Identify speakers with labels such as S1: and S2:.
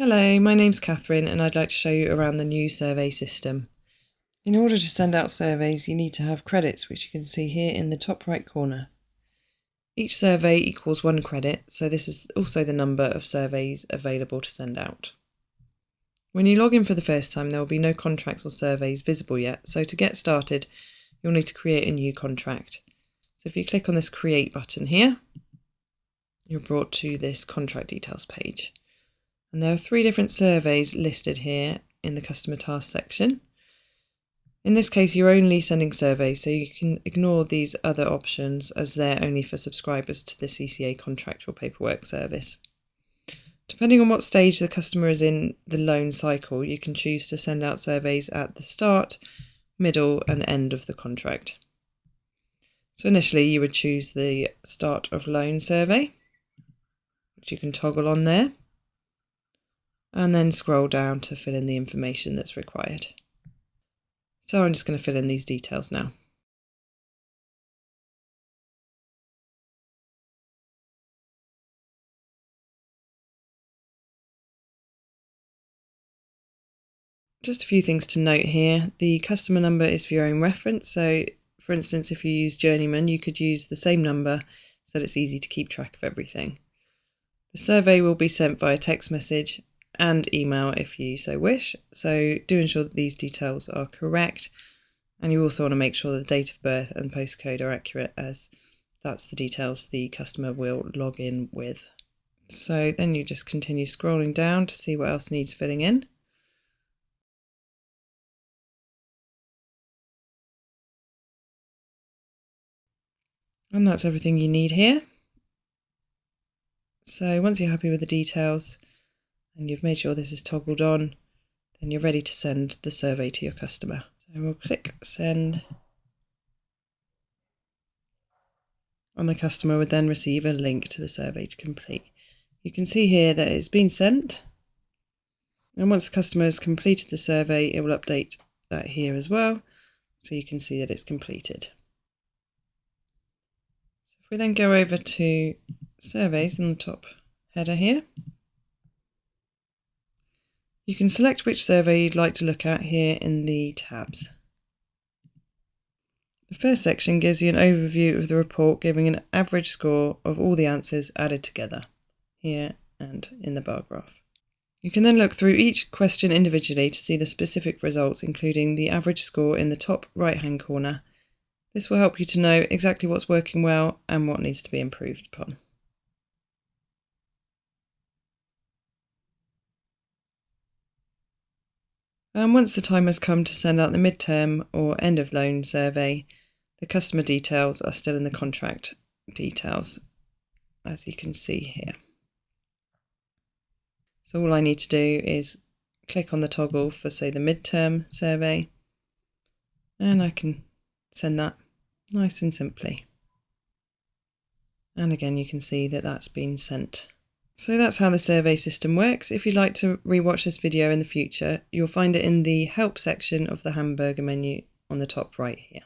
S1: Hello, my name's Catherine and I'd like to show you around the new survey system. In order to send out surveys, you need to have credits, which you can see here in the top right corner. Each survey equals 1 credit, so this is also the number of surveys available to send out. When you log in for the first time, there will be no contracts or surveys visible yet, so to get started, you'll need to create a new contract. So if you click on this Create button here, you're brought to this contract details page. And there are 3 different surveys listed here in the customer task section. In this case, you're only sending surveys, so you can ignore these other options as they're only for subscribers to the CCA contractual paperwork service. Depending on what stage the customer is in the loan cycle, you can choose to send out surveys at the start, middle and end of the contract. So initially you would choose the start of loan survey, which you can toggle on there, and then scroll down to fill in the information that's required. So I'm just going to fill in these details now. Just a few things to note here. The customer number is for your own reference. So for instance, if you use Journeyman, you could use the same number so that it's easy to keep track of everything. The survey will be sent via text message and email if you so wish. So do ensure that these details are correct. And you also want to make sure the date of birth and postcode are accurate, as that's the details the customer will log in with. So then you just continue scrolling down to see what else needs filling in. And that's everything you need here. So once you're happy with the details and you've made sure this is toggled on, then you're ready to send the survey to your customer. So we'll click send, and the customer would then receive a link to the survey to complete. You can see here that it's been sent, and once the customer has completed the survey, it will update that here as well, so you can see that it's completed. So if we then go over to surveys in the top header here, you can select which survey you'd like to look at here in the tabs. The first section gives you an overview of the report, giving an average score of all the answers added together, here and in the bar graph. You can then look through each question individually to see the specific results, including the average score in the top right-hand corner. This will help you to know exactly what's working well and what needs to be improved upon. And once the time has come to send out the midterm or end of loan survey, the customer details are still in the contract details, as you can see here. So all I need to do is click on the toggle for, say, the midterm survey, and I can send that nice and simply. And again, you can see that that's been sent. So that's how the survey system works. If you'd like to rewatch this video in the future, you'll find it in the help section of the hamburger menu on the top right here.